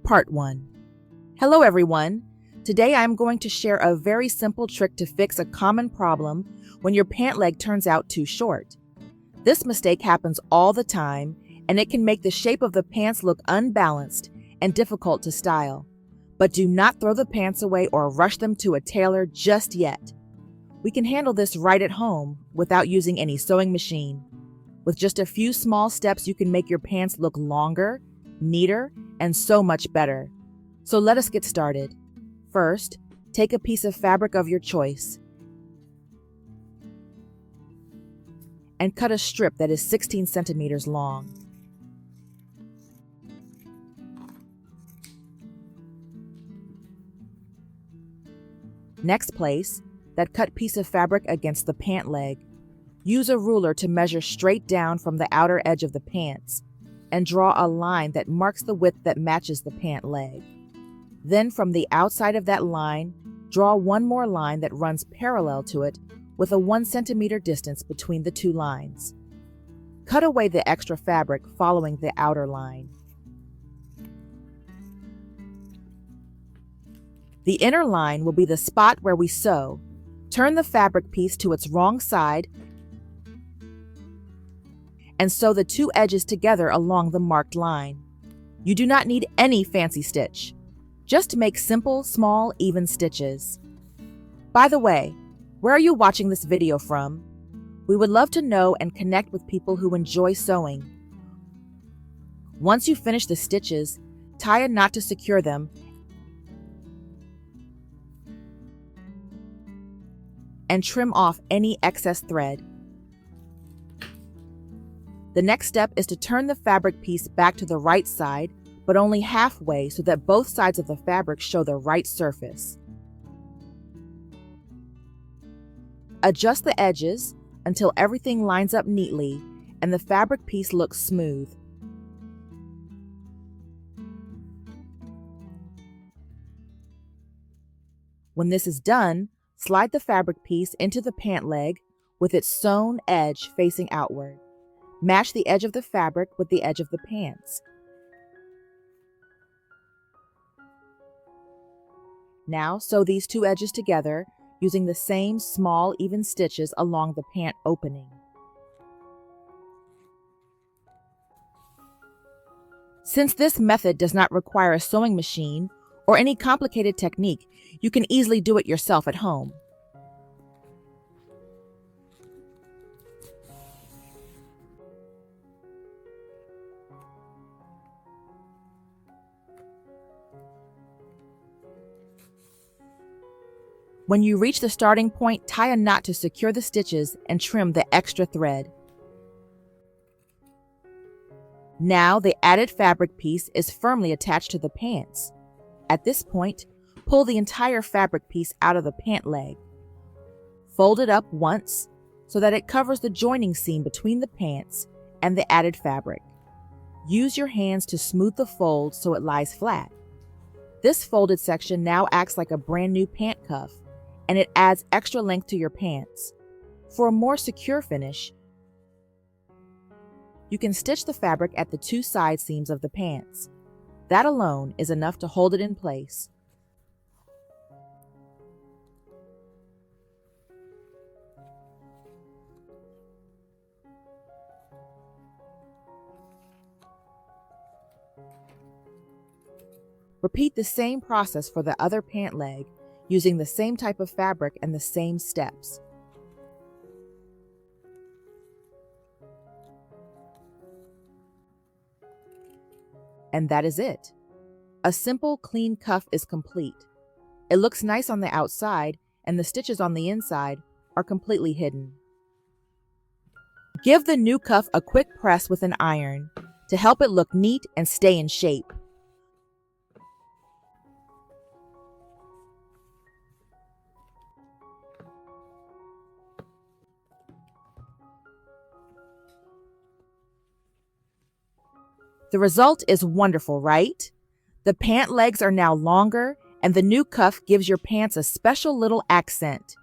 Part 1. Hello everyone. Today I'm going to share a very simple trick to fix a common problem when your pant leg turns out too short. This mistake happens all the time, and it can make the shape of the pants look unbalanced and difficult to style. But do not throw the pants away or rush them to a tailor just yet. We can handle this right at home without using any sewing machine. With just a few small steps, you can make your pants look longer, neater, and so much better. So let us get started. First, take a piece of fabric of your choice and cut a strip that is 16 centimeters long. Next, place that cut piece of fabric against the pant leg. Use a ruler to measure straight down from the outer edge of the pants and draw a line that marks the width that matches the pant leg. Then from the outside of that line, draw one more line that runs parallel to it with a 1 centimeter distance between the two lines. Cut away the extra fabric following the outer line. The inner line will be the spot where we sew. Turn the fabric piece to its wrong side and sew the two edges together along the marked line. You do not need any fancy stitch. Just make simple, small, even stitches. By the way, where are you watching this video from? We would love to know and connect with people who enjoy sewing. Once you finish the stitches, tie a knot to secure them and trim off any excess thread. The next step is to turn the fabric piece back to the right side, but only halfway so that both sides of the fabric show the right surface. Adjust the edges until everything lines up neatly and the fabric piece looks smooth. When this is done, slide the fabric piece into the pant leg with its sewn edge facing outward. Match the edge of the fabric with the edge of the pants. Now sew these two edges together using the same small, even stitches along the pant opening. Since this method does not require a sewing machine or any complicated technique, you can easily do it yourself at home. When you reach the starting point, tie a knot to secure the stitches and trim the extra thread. Now the added fabric piece is firmly attached to the pants. At this point, pull the entire fabric piece out of the pant leg. Fold it up once so that it covers the joining seam between the pants and the added fabric. Use your hands to smooth the fold so it lies flat. This folded section now acts like a brand new pant cuff, and it adds extra length to your pants. For a more secure finish, you can stitch the fabric at the two side seams of the pants. That alone is enough to hold it in place. Repeat the same process for the other pant leg, using the same type of fabric and the same steps. And that is it. A simple, clean cuff is complete. It looks nice on the outside, and the stitches on the inside are completely hidden. Give the new cuff a quick press with an iron to help it look neat and stay in shape. The result is wonderful, right? The pant legs are now longer, and the new cuff gives your pants a special little accent.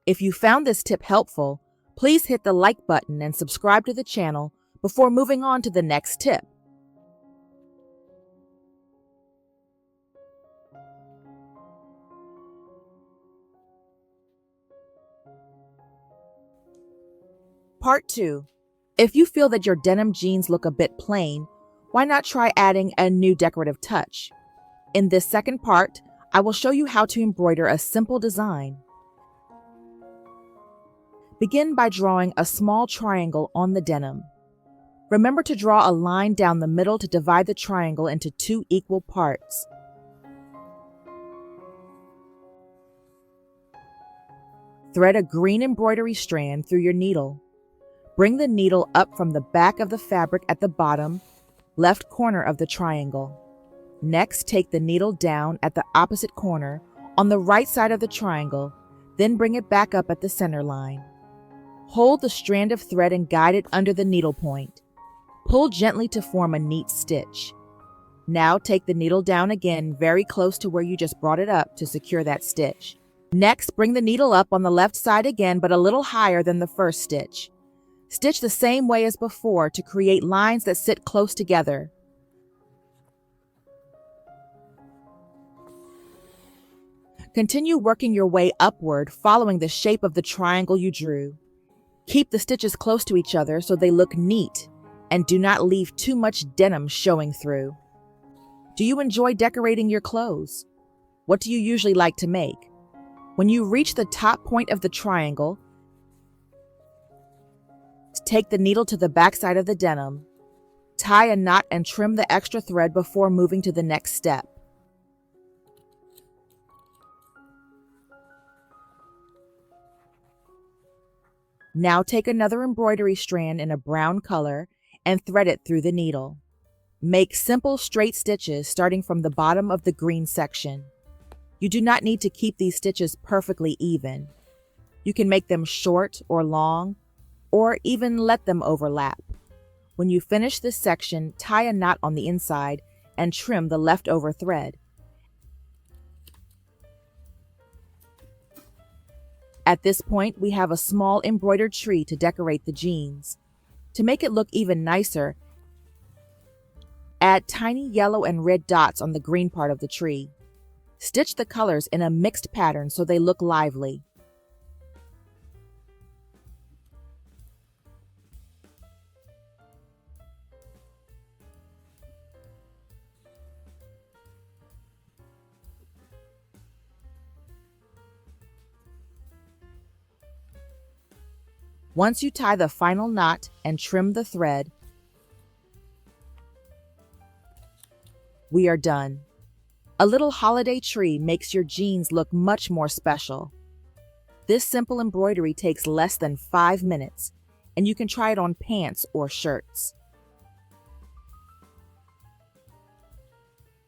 If you found this tip helpful, please hit the like button and subscribe to the channel before moving on to the next tip. Part 2. If you feel that your denim jeans look a bit plain, why not try adding a new decorative touch? In this second part, I will show you how to embroider a simple design. Begin by drawing a small triangle on the denim. Remember to draw a line down the middle to divide the triangle into 2 equal parts. Thread a green embroidery strand through your needle. Bring the needle up from the back of the fabric at the bottom left corner of the triangle. Next, take the needle down at the opposite corner on the right side of the triangle, then bring it back up at the center line. Hold the strand of thread and guide it under the needle point. Pull gently to form a neat stitch. Now take the needle down again very close to where you just brought it up to secure that stitch. Next, bring the needle up on the left side again, but a little higher than the first stitch. Stitch the same way as before to create lines that sit close together. Continue working your way upward, following the shape of the triangle you drew. Keep the stitches close to each other so they look neat, and do not leave too much denim showing through. Do you enjoy decorating your clothes? What do you usually like to make? When you reach the top point of the triangle, take the needle to the back side of the denim. Tie a knot and trim the extra thread before moving to the next step. Now take another embroidery strand in a brown color and thread it through the needle. Make simple straight stitches starting from the bottom of the green section. You do not need to keep these stitches perfectly even. You can make them short or long, or even let them overlap. When you finish this section, tie a knot on the inside and trim the leftover thread. At this point, we have a small embroidered tree to decorate the jeans. To make it look even nicer, add tiny yellow and red dots on the green part of the tree. Stitch the colors in a mixed pattern so they look lively. Once you tie the final knot and trim the thread, we are done. A little holiday tree makes your jeans look much more special. This simple embroidery takes less than 5 minutes, and you can try it on pants or shirts.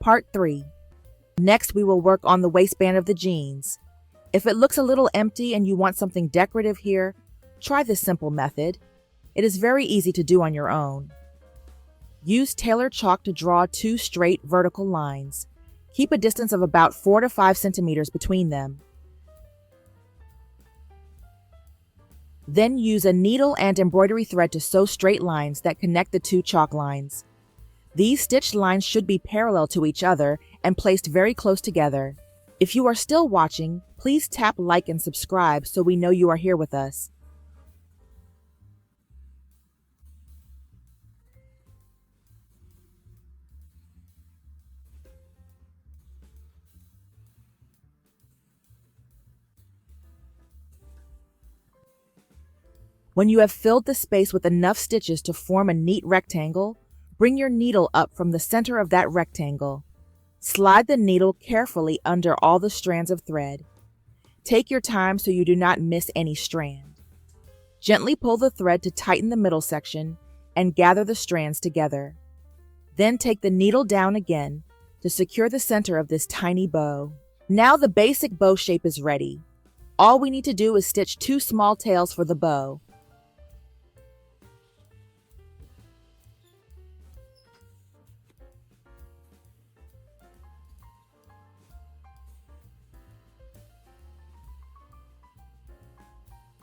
Part 3. Next, we will work on the waistband of the jeans. If it looks a little empty and you want something decorative here, try this simple method. It is very easy to do on your own. Use tailored chalk to draw 2 straight vertical lines. Keep a distance of about 4 to 5 centimeters between them. Then use a needle and embroidery thread to sew straight lines that connect the 2 chalk lines. These stitched lines should be parallel to each other and placed very close together. If you are still watching, please tap like and subscribe so we know you are here with us. When you have filled the space with enough stitches to form a neat rectangle, bring your needle up from the center of that rectangle. Slide the needle carefully under all the strands of thread. Take your time so you do not miss any strand. Gently pull the thread to tighten the middle section and gather the strands together. Then take the needle down again to secure the center of this tiny bow. Now the basic bow shape is ready. All we need to do is stitch 2 small tails for the bow.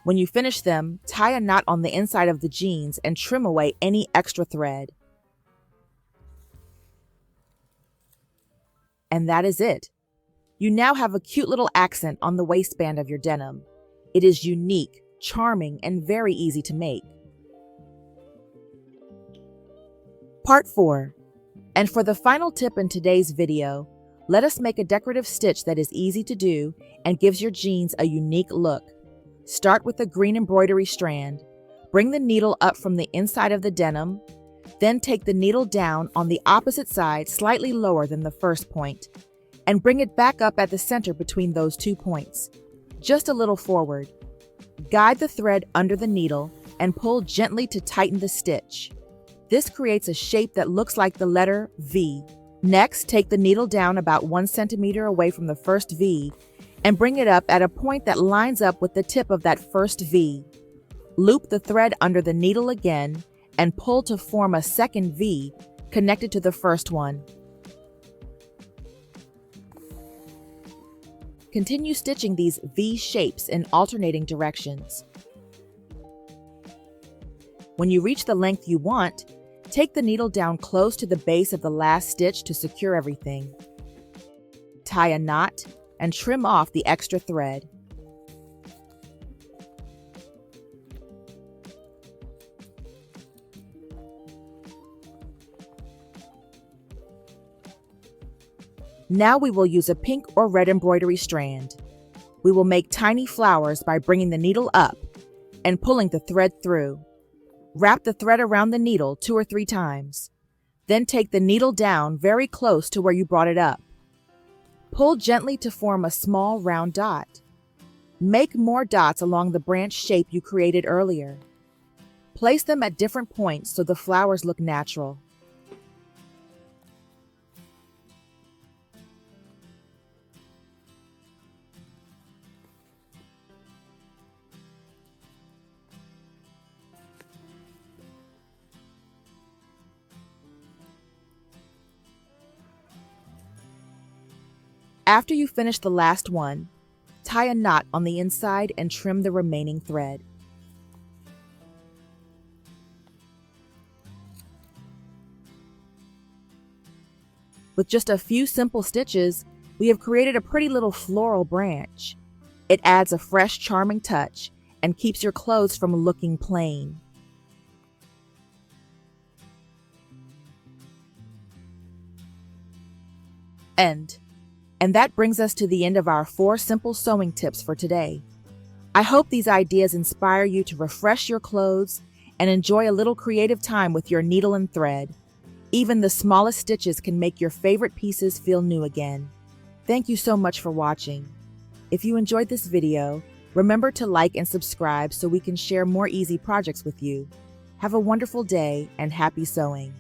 When you finish them, tie a knot on the inside of the jeans and trim away any extra thread. And that is it. You now have a cute little accent on the waistband of your denim. It is unique, charming, and very easy to make. Part 4. And for the final tip in today's video, let us make a decorative stitch that is easy to do and gives your jeans a unique look. Start with a green embroidery strand. Bring the needle up from the inside of the denim. Then take the needle down on the opposite side slightly lower than the first point, and bring it back up at the center between those 2 points, just a little forward. Guide the thread under the needle and pull gently to tighten the stitch. This creates a shape that looks like the letter V. Next, take the needle down about 1 centimeter away from the first V and bring it up at a point that lines up with the tip of that first V. Loop the thread under the needle again and pull to form a second V connected to the first one. Continue stitching these V shapes in alternating directions. When you reach the length you want, take the needle down close to the base of the last stitch to secure everything. Tie a knot and trim off the extra thread. Now we will use a pink or red embroidery strand. We will make tiny flowers by bringing the needle up and pulling the thread through. Wrap the thread around the needle 2 or 3 times. Then take the needle down very close to where you brought it up. Pull gently to form a small round dot. Make more dots along the branch shape you created earlier. Place them at different points so the flowers look natural. After you finish the last one, tie a knot on the inside and trim the remaining thread. With just a few simple stitches, we have created a pretty little floral branch. It adds a fresh, charming touch and keeps your clothes from looking plain. And that brings us to the end of our 4 simple sewing tips for today. I hope these ideas inspire you to refresh your clothes and enjoy a little creative time with your needle and thread. Even the smallest stitches can make your favorite pieces feel new again. Thank you so much for watching. If you enjoyed this video, remember to like and subscribe so we can share more easy projects with you. Have a wonderful day and happy sewing.